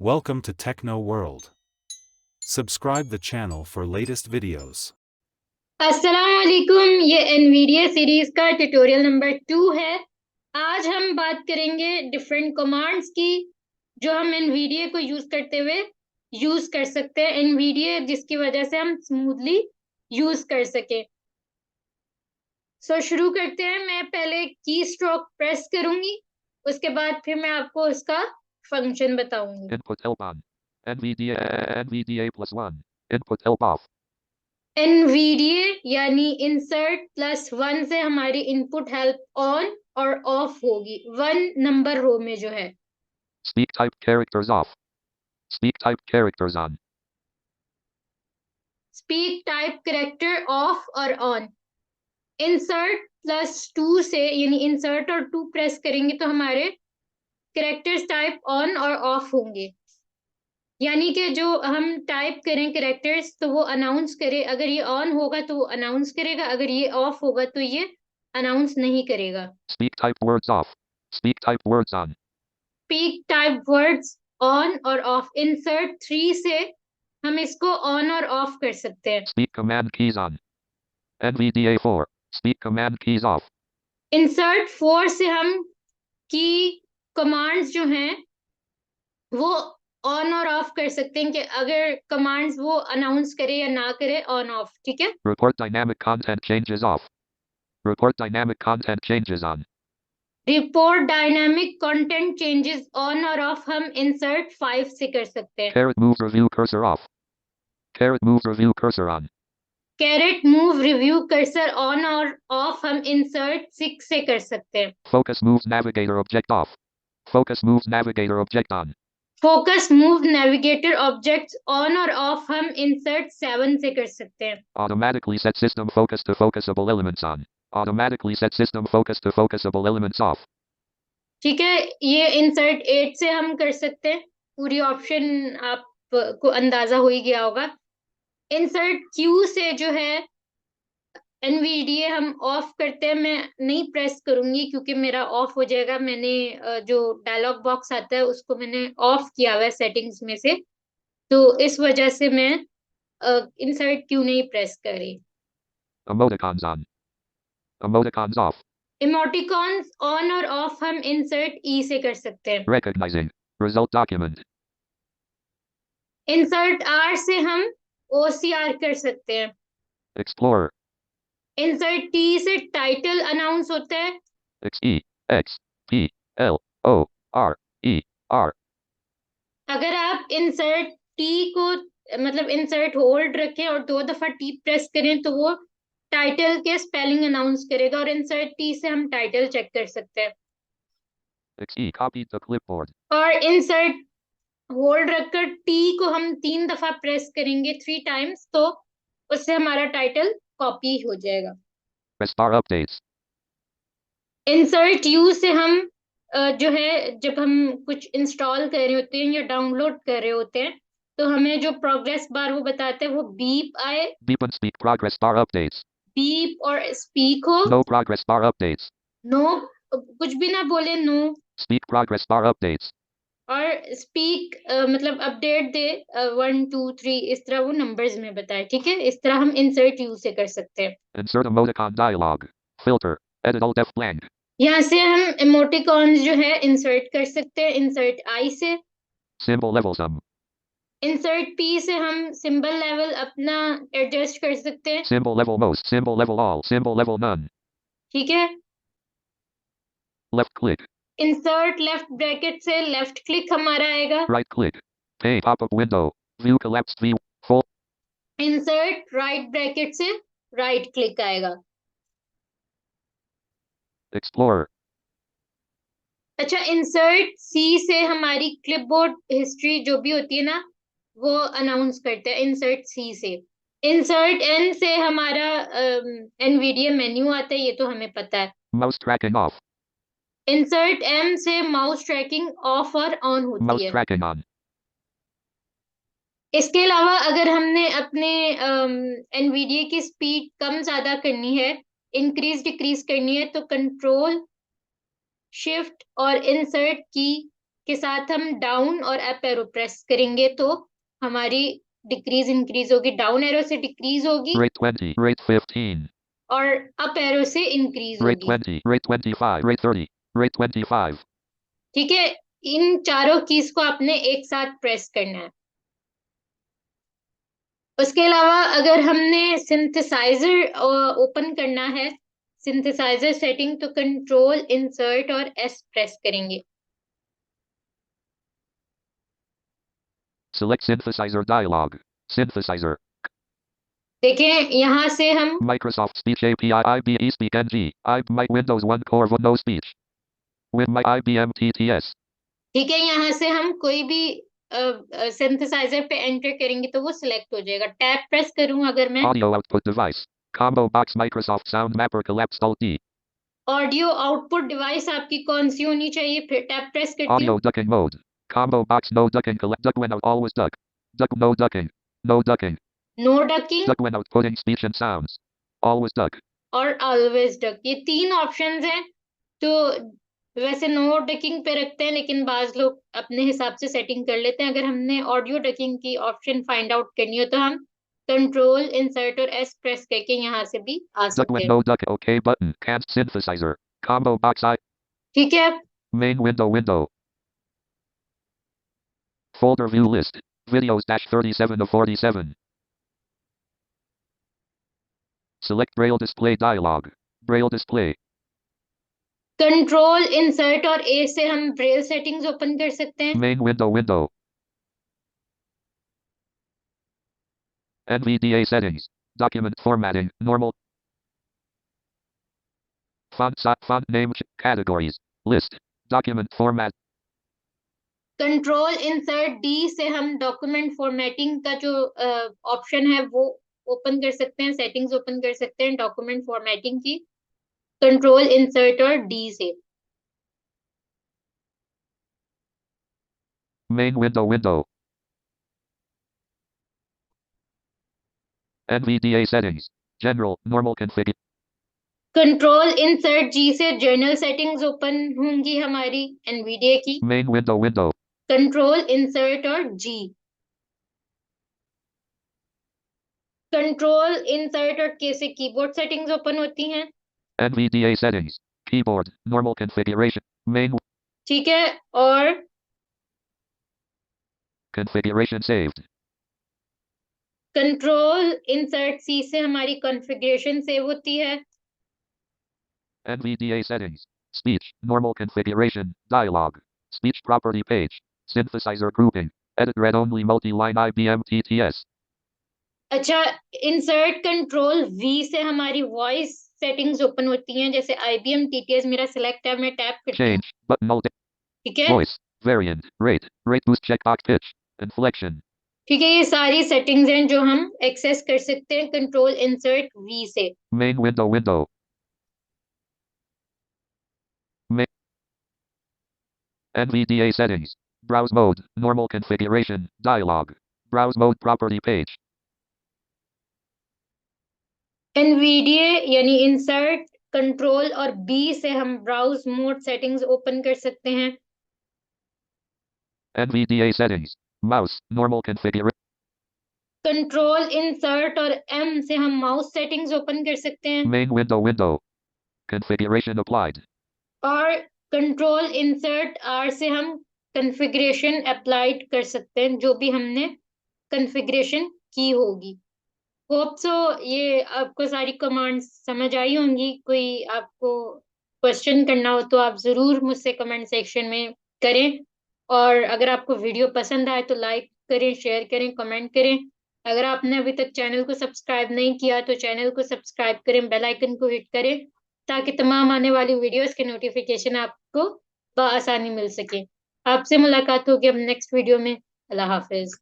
Welcome to Techno World. Subscribe the channel for latest videos. अस्सलाम वालेकुम। ये NVDA series का ट्यूटोरियल नंबर 2 है। आज हम बात करेंगे डिफरेंट कमांड्स की जो हम NVDA को यूज करते हुए यूज कर सकते हैं, NVDA जिसकी वजह से हम स्मूथली यूज कर सके। शुरू करते हैं। मैं पहले की स्ट्रोक प्रेस करूंगी, उसके बाद फिर मैं आपको उसका फंक्शन बताऊंगी। Input help on. NVDA +1. Input help off. NVDA यानी इंसर्ट +1 से हमारी इनपुट हेल्प ऑन और ऑफ होगी 1 नंबर रो में जो है। Speak type characters off. Speak type characters on. Speak type character of और ऑन। इंसर्ट +2 से यानी इंसर्ट और 2 प्रेस करेंगे तो हमारे कैरेक्टर्स टाइप ऑन और ऑफ होंगे, यानी कि जो हम टाइप करें कैरेक्टर्स तो वो अनाउंस करे। अगर ये ऑन होगा तो वो अनाउंस करेगा, अगर ये ऑफ होगा तो ये अनाउंस नहीं करेगा। Speak type words off. Speak type words on. Speak type words on और ऑफ। इंसर्ट 3 से हम इसको ऑन और ऑफ कर सकते हैं। Speak command keys on. NVDA 4. Speak command keys off. Insert 4 से हम की कमांड्स जो हैं वो ऑन और ऑफ कर सकते हैं कि अगर कमांड्स वो अनाउंस करे या ना करे, ऑन ऑफ। ठीक है। Report dynamic content changes off. Report dynamic content changes on. Report dynamic content changes on और ऑफ हम इंसर्ट 5 से कर सकते हैं। Caret move review cursor off. Caret move review cursor on. Caret move review cursor on और off हम insert 6 से कर सकते हैं। Focus moves navigator object off. Focus moves navigator object on. Focus move navigator objects on और off हम insert 7 से कर सकते हैं। Automatically set system focus to focusable elements on. Automatically set system focus to focusable elements off. ठीक है, ये insert 8 से हम कर सकते हैं। पूरी ऑप्शन आपको अंदाजा हो ही गया होगा। इंसर्ट क्यू से जो है NVDA हम ऑफ करते हैं। मैं नहीं प्रेस करूंगी क्योंकि मेरा ऑफ हो जाएगा। मैंने जो डायलॉग बॉक्स आता है उसको मैंने ऑफ किया हुआ है सेटिंग्स में से, तो इस वजह से मैं इंसर्ट क्यू नहीं प्रेस करी। Emoticons on. Emoticons off. Emoticons on और ऑफ हम इंसर्ट ई से कर सकते हैं। Recognizing. Result document. Insert R से हम OCR कर सकते हैं। Explorer. इंसर्ट टी से टाइटल अनाउंस होता है। XE. X. P. L. O. R. E. R. अगर आप इंसर्ट टी को मतलब इंसर्ट होल्ड रखें और 2 दफा टी प्रेस करें तो वो टाइटल के स्पेलिंग अनाउंस करेगा, और इंसर्ट टी से हम टाइटल चेक कर सकते हैं। XE. Copy to clipboard. और इंसर्ट होल्ड रखकर टी को हम 3 दफा प्रेस करेंगे 3 टाइम्स, तो उससे हमारा टाइटल कॉपी हो जाएगा। Star updates. इंसर्ट यू से हम जो है जब हम कुछ इंस्टॉल कर रहे होते हैं या डाउनलोड कर रहे होते हैं तो हमें जो प्रोग्रेस बार वो बताता है वो बीप आए। Beep and speak progress bar updates. Beep और स्पीक हो। No progress bar updates. No, कुछ भी ना बोले, no. Speak progress bar updates. और स्पीक मतलब अपडेट दे 1 2 3 इस तरह वो नंबर्स में बताए। ठीक है, इस तरह हम इंसर्ट यूज से कर सकते हैं। Insert emoticon dialog. Filter. Edit alt F blank. यहाँ से हम इमोटिकॉन्स जो है इंसर्ट कर सकते हैं इंसर्ट आई से। Symbol level sum. Insert P से हम सिंबल लेवल अपना एडजस्ट कर सकते हैं। Symbol level most. Symbol level all. Symbol level none. ठीक है। Left click. Insert left bracket से लेफ्ट क्लिक हमारा आएगा। Right click. Pay pop-up window. View collapsed view. Full. Insert right bracket से राइट क्लिक आएगा। Explorer. अच्छा, insert सी से हमारी क्लिपबोर्ड हिस्ट्री जो भी होती है ना वो अनाउंस करते हैं इंसर्ट सी से। इंसर्ट एन से हमारा NVDA मेन्यू आता है, ये तो हमें पता है। Mouse tracking off. Insert M से माउस ट्रैकिंग ऑफ और ऑन होती Mouse है। tracking on. इसके अलावा अगर हमने अपने NVDA की स्पीड कम ज्यादा करनी है, इंक्रीज डिक्रीज करनी है, तो कंट्रोल शिफ्ट और इंसर्ट की के साथ हम डाउन और अप एरो प्रेस करेंगे तो हमारी डिक्रीज इंक्रीज होगी, डाउन एरो से डिक्रीज होगी Rate 20. Rate 15. और अप एरो से इंक्रीज Rate होगी। 20. Rate 25. Rate 30. Rate 25. ठीक है, इन चारों कीज को आपने एक साथ प्रेस करना है। उसके अलावा अगर हमने सिंथेसाइजर ओपन करना है, सिंथेसाइजर सेटिंग, तो कंट्रोल इंसर्ट और एस प्रेस करेंगे। Select synthesizer dialog. Synthesizer. देखें यहाँ से हम Microsoft Speech API IBE Speak NG. My Windows 1 Core No Speech. With my IBM TTS. ठीक है, यहाँ से हम कोई भी सिंथेसाइजर पे एंटर करेंगे तो वो सिलेक्ट हो जाएगा। टैब प्रेस करूं अगर मैं, Audio output device. Combo box Microsoft Sound Mapper collapsed Alt D. Audio output device आपकी कौन सी होनी चाहिए, फिर टैब प्रेस करती Audio हूँ। ducking mode. Combo box no ducking collect duck when out always duck. Duck no ducking. No ducking. No ducking Duck when outputting speech and sounds. Always duck. और always duck, ये तीन options हैं। तो वैसे no ducking पे रखते हैं, लेकिन बाज लोग अपने हिसाब से सेटिंग कर लेते हैं। अगर हमने ऑडियो डकिंग की ऑप्शन फाइंड आउट करनी हो तो हम कंट्रोल इंसर्ट और एस प्रेस करके यहाँ से भी आ Duck सकते when हैं। no duck. OK button. Can't synthesizer. Combo box I. ठीक है, Main window. Folder view list. Videos -37 of 47. Select Braille display dialog. Braille display. Control insert और ए से हम ब्रेल सेटिंग्स ओपन कर सकते हैं। Main window. NVDA settings. Document formatting. Normal. Font name. Categories. List. Document format. Control insert D से हम document formatting का जो ऑप्शन है वो ओपन कर सकते हैं, सेटिंग्स ओपन कर सकते हैं डॉक्यूमेंट फॉर्मेटिंग की, कंट्रोल इंसर्ट और डी से। Main window. NVDA settings. General. Normal config. Control insert G से जर्नल सेटिंग्स ओपन होंगी हमारी एनवीडीए की। Main window. कंट्रोल इंसर्ट और जी, कंट्रोल इंसर्ट और के से कीबोर्ड सेटिंग्स ओपन होती हैं। NVDA settings. Keyboard. Normal configuration. Main ठीक है, और configuration saved. कंट्रोल इंसर्ट सी से हमारी कॉन्फ़िगरेशन सेव होती है। NVDA settings. Speech. Normal configuration. Dialog. Speech property page. Synthesizer grouping. Edit read only multi-line IBM TTS. अच्छा, इंसर्ट कंट्रोल वी से हमारी वॉइस सेटिंग्स ओपन होती हैं। जैसे IBM TTS मेरा सिलेक्ट है, मैं टैप करती हूँ। Change. Button alt. ठीक है, Voice. Variant. Rate. Rate boost checkbox pitch. Inflection. ठीक है, ये सारी सेटिंग्स हैं जो हम एक्सेस कर सकते हैं कंट्रोल इंसर्ट वी से। Main window. NVDA settings. Browse mode. Normal configuration. Dialog. Browse mode property page. NVDA यानी इंसर्ट कंट्रोल और बी से हम ब्राउज मोड सेटिंग्स ओपन कर सकते हैं। NVDA settings. Mouse. Normal configuration. Control insert और M से हम माउस सेटिंग्स ओपन कर सकते हैं। Main window. Configuration applied. और कंट्रोल इंसर्ट आर से हम कॉन्फ़िगरेशन अप्लाइड कर सकते हैं, जो भी हमने कॉन्फ़िगरेशन की होगी। होप सो ये आपको सारी कमांड्स समझ आई होंगी। कोई आपको क्वेश्चन करना हो तो आप जरूर मुझसे कमेंट सेक्शन में करें, और अगर आपको वीडियो पसंद आए तो लाइक करें, शेयर करें, कमेंट करें। अगर आपने अभी तक चैनल को सब्सक्राइब नहीं किया तो चैनल को सब्सक्राइब करें, बेल आइकन को हिट करें, ताकि तमाम आने वाली वीडियोस के नोटिफिकेशन आपको बआसानी मिल सके। आपसे मुलाकात होगी अब नेक्स्ट वीडियो में। अल्लाह हाफिज।